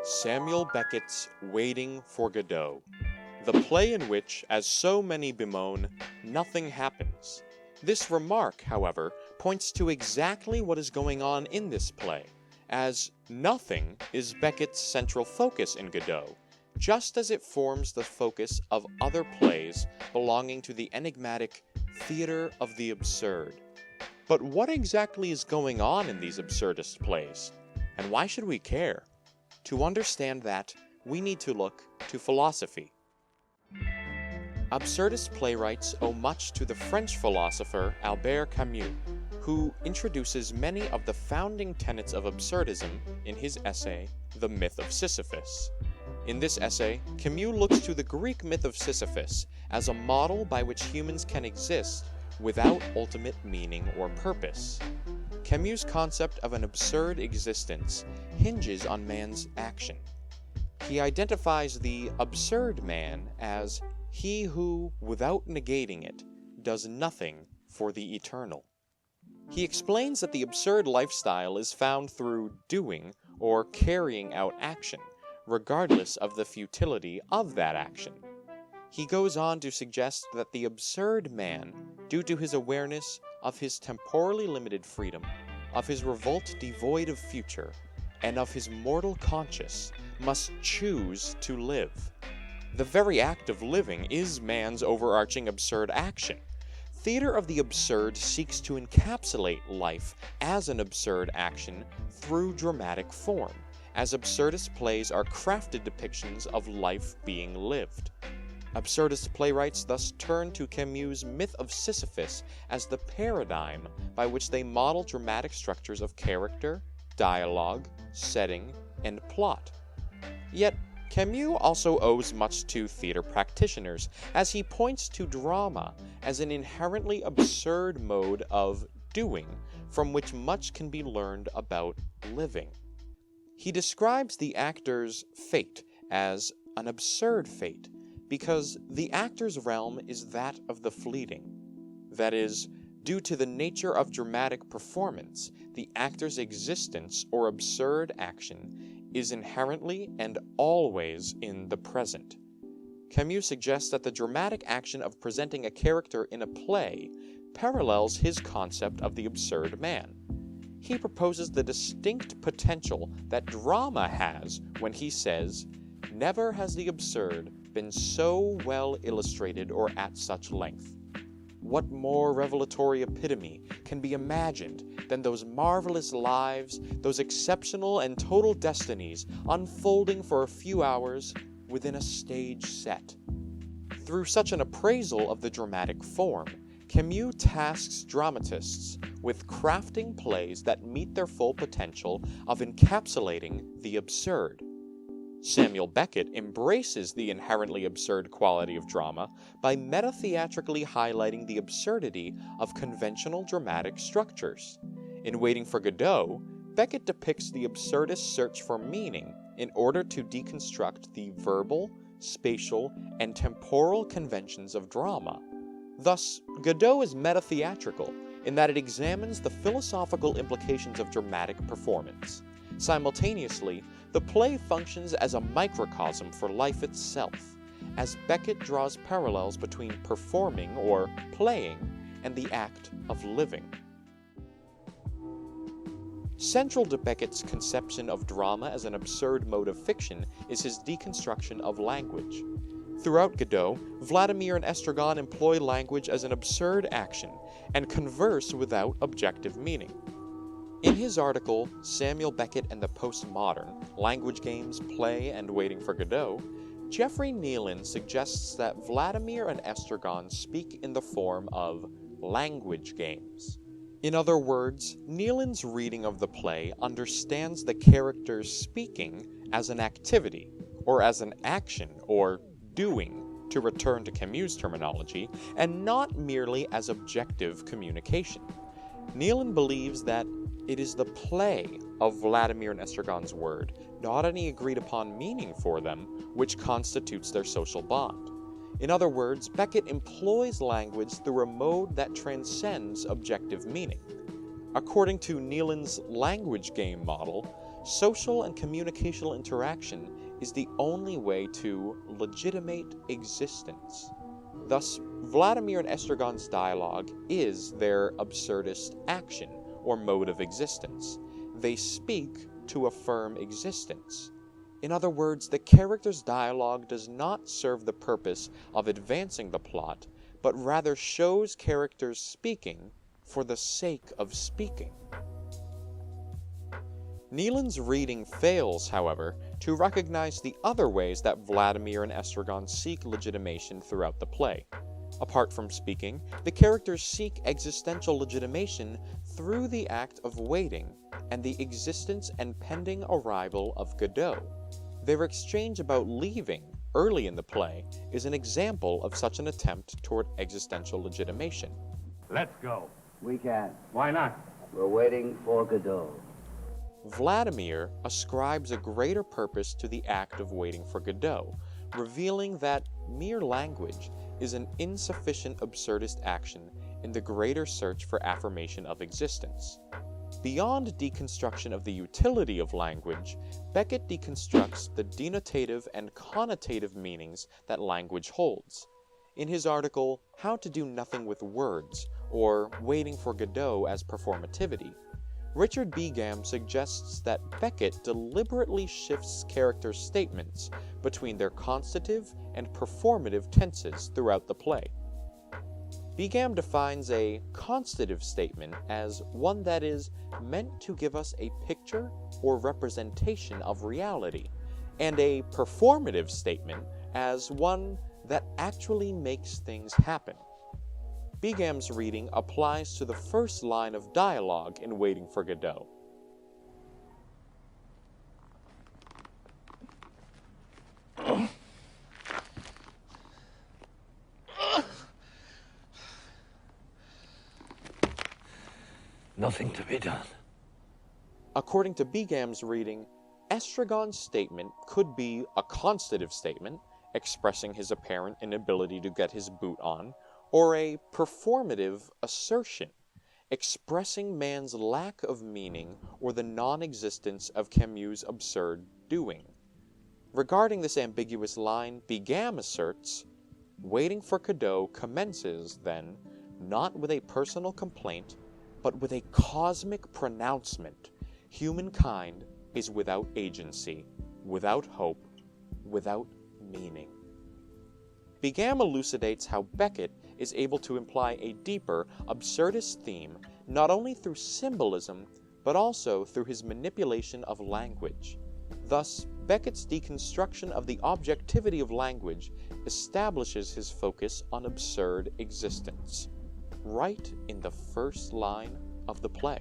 Samuel Beckett's Waiting for Godot, the play in which, as so many bemoan, nothing happens. This remark, however, points to exactly what is going on in this play, as nothing is Beckett's central focus in Godot, just as it forms the focus of other plays belonging to the enigmatic theater of the absurd. But what exactly is going on in these absurdist plays? And why should we care? To understand that, we need to look to philosophy. Absurdist playwrights owe much to the French philosopher Albert Camus, who introduces many of the founding tenets of absurdism in his essay, The Myth of Sisyphus. In this essay, Camus looks to the Greek myth of Sisyphus as a model by which humans can exist without ultimate meaning or purpose. Camus' concept of an absurd existence hinges on man's action. He identifies the absurd man as he who, without negating it, does nothing for the eternal. He explains that the absurd lifestyle is found through doing or carrying out action, regardless of the futility of that action. He goes on to suggest that the absurd man, due to his awareness of his temporally limited freedom, of his revolt devoid of future, and of his mortal conscience, must choose to live. The very act of living is man's overarching absurd action. Theater of the absurd seeks to encapsulate life as an absurd action through dramatic form, as absurdist plays are crafted depictions of life being lived. Absurdist playwrights thus turn to Camus' myth of Sisyphus as the paradigm by which they model dramatic structures of character, dialogue, setting, and plot. Yet, Camus also owes much to theater practitioners, as he points to drama as an inherently absurd mode of doing from which much can be learned about living. He describes the actor's fate as an absurd fate, because the actor's realm is that of the fleeting. That is, due to the nature of dramatic performance, the actor's existence or absurd action is inherently and always in the present. Camus suggests that the dramatic action of presenting a character in a play parallels his concept of the absurd man. He proposes the distinct potential that drama has when he says, "Never has the absurd been so well illustrated or at such length. What more revelatory epitome can be imagined than those marvelous lives, those exceptional and total destinies unfolding for a few hours within a stage set?" Through such an appraisal of the dramatic form, Camus tasks dramatists with crafting plays that meet their full potential of encapsulating the absurd. Samuel Beckett embraces the inherently absurd quality of drama by meta-theatrically highlighting the absurdity of conventional dramatic structures. In Waiting for Godot, Beckett depicts the absurdist search for meaning in order to deconstruct the verbal, spatial, and temporal conventions of drama. Thus, Godot is meta-theatrical in that it examines the philosophical implications of dramatic performance. Simultaneously, the play functions as a microcosm for life itself, as Beckett draws parallels between performing or playing and the act of living. Central to Beckett's conception of drama as an absurd mode of fiction is his deconstruction of language. Throughout Godot, Vladimir and Estragon employ language as an absurd action and converse without objective meaning. In his article, Samuel Beckett and the Postmodern, Language Games, Play, and Waiting for Godot, Jeffrey Nealon suggests that Vladimir and Estragon speak in the form of language games. In other words, Nealon's reading of the play understands the characters speaking as an activity, or as an action, or doing, to return to Camus' terminology, and not merely as objective communication. Nealon believes that it is the play of Vladimir and Estragon's word, not any agreed-upon meaning for them, which constitutes their social bond. In other words, Beckett employs language through a mode that transcends objective meaning. According to Nealon's language game model, social and communicational interaction is the only way to legitimate existence. Thus, Vladimir and Estragon's dialogue is their absurdist action, or mode of existence. They speak to affirm existence. In other words, the characters' dialogue does not serve the purpose of advancing the plot, but rather shows characters speaking for the sake of speaking. Nealon's reading fails, however, to recognize the other ways that Vladimir and Estragon seek legitimation throughout the play. Apart from speaking, the characters seek existential legitimation through the act of waiting and the existence and pending arrival of Godot. Their exchange about leaving early in the play is an example of such an attempt toward existential legitimation. Let's go. We can. Why not? We're waiting for Godot. Vladimir ascribes a greater purpose to the act of waiting for Godot, revealing that mere language is an insufficient absurdist action in the greater search for affirmation of existence. Beyond deconstruction of the utility of language, Beckett deconstructs the denotative and connotative meanings that language holds. In his article, How to Do Nothing with Words, or Waiting for Godot as Performativity, Richard Begam suggests that Beckett deliberately shifts characters' statements between their constative and performative tenses throughout the play. Begam defines a constative statement as one that is meant to give us a picture or representation of reality, and a performative statement as one that actually makes things happen. Begam's reading applies to the first line of dialogue in Waiting for Godot. Nothing to be done. According to Begam's reading, Estragon's statement could be a constative statement, expressing his apparent inability to get his boot on, or a performative assertion, expressing man's lack of meaning or the non-existence of Camus' absurd doing. Regarding this ambiguous line, Begam asserts, Waiting for Godot commences, then, not with a personal complaint, but with a cosmic pronouncement. Humankind is without agency, without hope, without meaning. Begam elucidates how Beckett is able to imply a deeper, absurdist theme not only through symbolism, but also through his manipulation of language. Thus, Beckett's deconstruction of the objectivity of language establishes his focus on absurd existence, right in the first line of the play.